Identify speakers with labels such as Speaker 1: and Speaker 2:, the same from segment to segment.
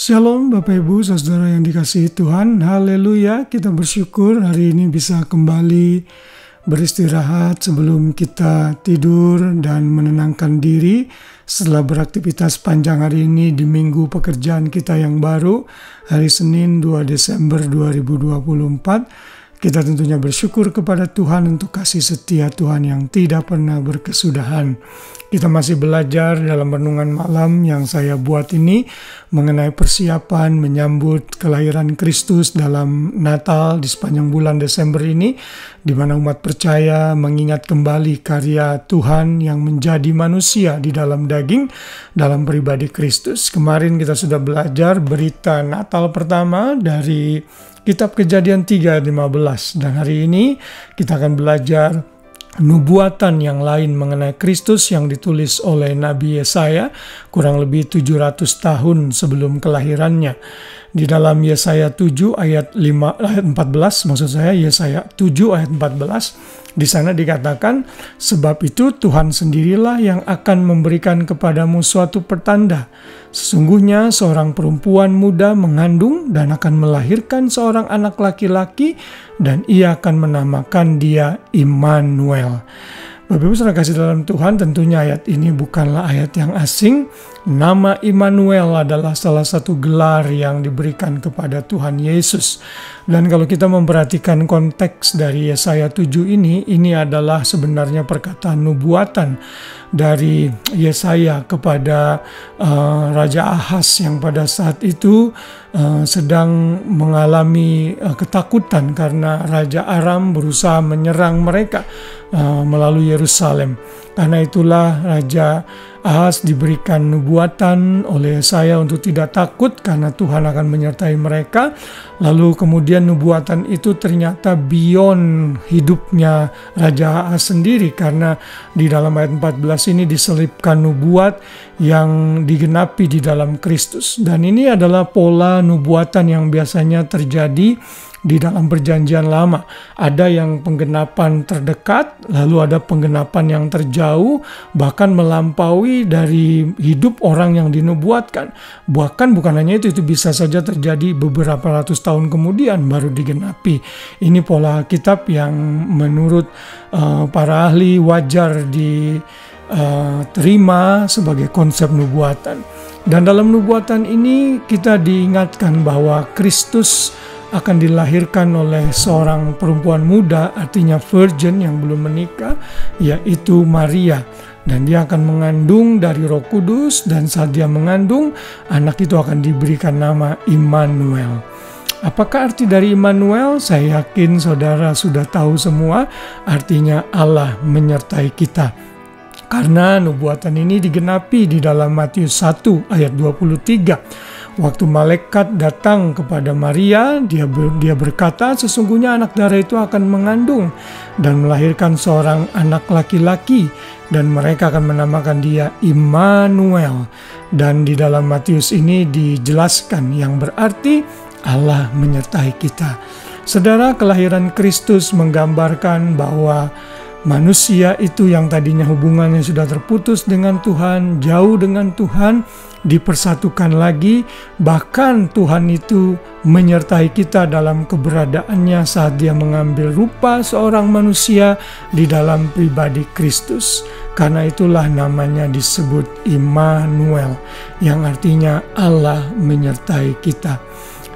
Speaker 1: Shalom Bapak Ibu Saudara yang dikasihi Tuhan. Haleluya, kita bersyukur hari ini bisa kembali beristirahat sebelum kita tidur dan menenangkan diri setelah beraktivitas panjang hari ini di minggu pekerjaan kita yang baru, hari Senin 2 Desember 2024. Kita tentunya bersyukur kepada Tuhan untuk kasih setia Tuhan yang tidak pernah berkesudahan. Kita masih belajar dalam renungan malam yang saya buat ini mengenai persiapan menyambut kelahiran Kristus dalam Natal di sepanjang bulan Desember ini, di mana umat percaya mengingat kembali karya Tuhan yang menjadi manusia di dalam daging, dalam pribadi Kristus. Kemarin kita sudah belajar berita Natal pertama dari Kitab Kejadian 3:15, dan hari ini kita akan belajar nubuatan yang lain mengenai Kristus yang ditulis oleh Nabi Yesaya kurang lebih 700 tahun sebelum kelahirannya. Di dalam Yesaya 7 ayat 14, maksud saya Yesaya 7 ayat 14, di sana dikatakan, sebab itu Tuhan sendirilah yang akan memberikan kepadamu suatu pertanda. Sesungguhnya seorang perempuan muda mengandung dan akan melahirkan seorang anak laki-laki, dan ia akan menamakan dia Immanuel. Bapak Ibu saudara kasih dalam Tuhan, tentunya ayat ini bukanlah ayat yang asing. Nama Immanuel adalah salah satu gelar yang diberikan kepada Tuhan Yesus. Dan kalau kita memperhatikan konteks dari Yesaya 7 ini adalah sebenarnya perkataan nubuatan dari Yesaya kepada Raja Ahaz yang pada saat itu sedang mengalami ketakutan karena Raja Aram berusaha menyerang mereka melalui Yerusalem. Karena itulah Raja Ahaz diberikan nubuatan oleh Yesaya untuk tidak takut karena Tuhan akan menyertai mereka. Lalu kemudian nubuatan itu ternyata beyond hidupnya Raja Ahaz sendiri, karena di dalam ayat 14 ini diselipkan nubuat yang digenapi di dalam Kristus. Dan ini adalah pola nubuatan yang biasanya terjadi di dalam perjanjian lama. Ada yang penggenapan terdekat, lalu ada penggenapan yang terjauh, bahkan melampaui dari hidup orang yang dinubuatkan. Bahkan bukan hanya itu bisa saja terjadi beberapa ratus tahun kemudian baru digenapi. Ini pola kitab yang menurut para ahli wajar diterima sebagai konsep nubuatan. Dan dalam nubuatan ini kita diingatkan bahwa Kristus akan dilahirkan oleh seorang perempuan muda, artinya virgin yang belum menikah, yaitu Maria. Dan dia akan mengandung dari Roh Kudus, dan saat dia mengandung, anak itu akan diberikan nama Immanuel. Apakah arti dari Immanuel? Saya yakin saudara sudah tahu semua, artinya Allah menyertai kita. Karena nubuatan ini digenapi di dalam Matius 1 ayat 23. Waktu malaikat datang kepada Maria, dia berkata, sesungguhnya anak darah itu akan mengandung dan melahirkan seorang anak laki-laki, dan mereka akan menamakan dia Immanuel. Dan di dalam Matius ini dijelaskan yang berarti Allah menyertai kita. Saudara, kelahiran Kristus menggambarkan bahwa manusia itu yang tadinya hubungannya sudah terputus dengan Tuhan, jauh dengan Tuhan, dipersatukan lagi. Bahkan Tuhan itu menyertai kita dalam keberadaannya saat dia mengambil rupa seorang manusia di dalam pribadi Kristus. Karena itulah namanya disebut Immanuel, yang artinya Allah menyertai kita.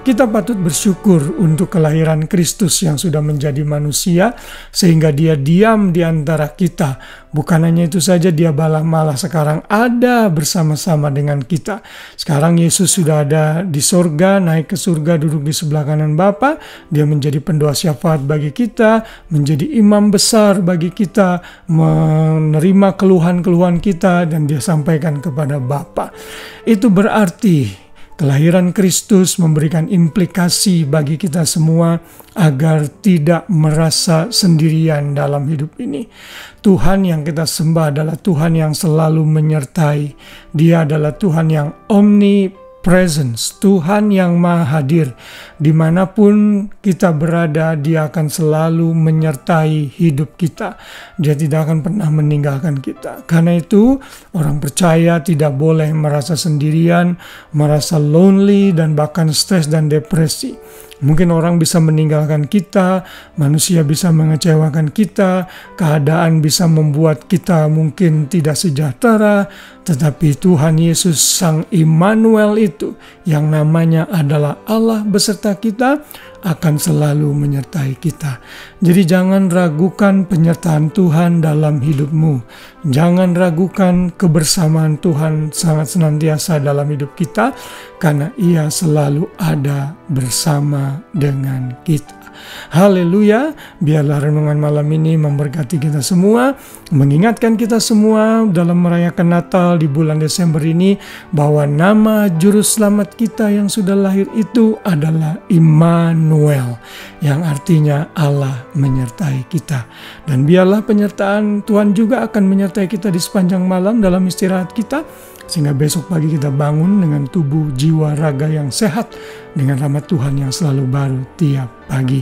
Speaker 1: Kita patut bersyukur untuk kelahiran Kristus yang sudah menjadi manusia, sehingga dia diam di antara kita. Bukan hanya itu saja, dia malah sekarang ada bersama-sama dengan kita. Sekarang Yesus sudah ada di sorga, naik ke surga, duduk di sebelah kanan Bapa. Dia menjadi pendoa syafaat bagi kita, menjadi imam besar bagi kita, menerima keluhan-keluhan kita, dan dia sampaikan kepada Bapa. Itu berarti kelahiran Kristus memberikan implikasi bagi kita semua agar tidak merasa sendirian dalam hidup ini. Tuhan yang kita sembah adalah Tuhan yang selalu menyertai. Dia adalah Tuhan yang omnipresent. presence, Tuhan yang maha hadir. Dimanapun kita berada, Dia akan selalu menyertai hidup kita. Dia tidak akan pernah meninggalkan kita. Karena itu, orang percaya tidak boleh merasa sendirian, merasa lonely, dan bahkan stres dan depresi. Mungkin orang bisa meninggalkan kita, manusia bisa mengecewakan kita, keadaan bisa membuat kita mungkin tidak sejahtera, tetapi Tuhan Yesus Sang Immanuel itu, yang namanya adalah Allah beserta kita, akan selalu menyertai kita. Jadi jangan ragukan penyertaan Tuhan dalam hidupmu. Jangan ragukan kebersamaan Tuhan sangat senantiasa dalam hidup kita, karena Ia selalu ada bersama dengan kita. Haleluya, biarlah renungan malam ini memberkati kita semua, mengingatkan kita semua dalam merayakan Natal di bulan Desember ini, bahwa nama Juru Selamat kita yang sudah lahir itu adalah Immanuel, yang artinya Allah menyertai kita. Dan biarlah penyertaan Tuhan juga akan menyertai kita di sepanjang malam dalam istirahat kita, sehingga besok pagi kita bangun dengan tubuh, jiwa, raga yang sehat, dengan rahmat Tuhan yang selalu baru tiap pagi.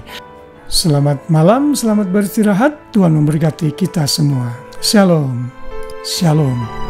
Speaker 1: Selamat malam, selamat beristirahat. Tuhan memberkati kita semua. Shalom. Shalom.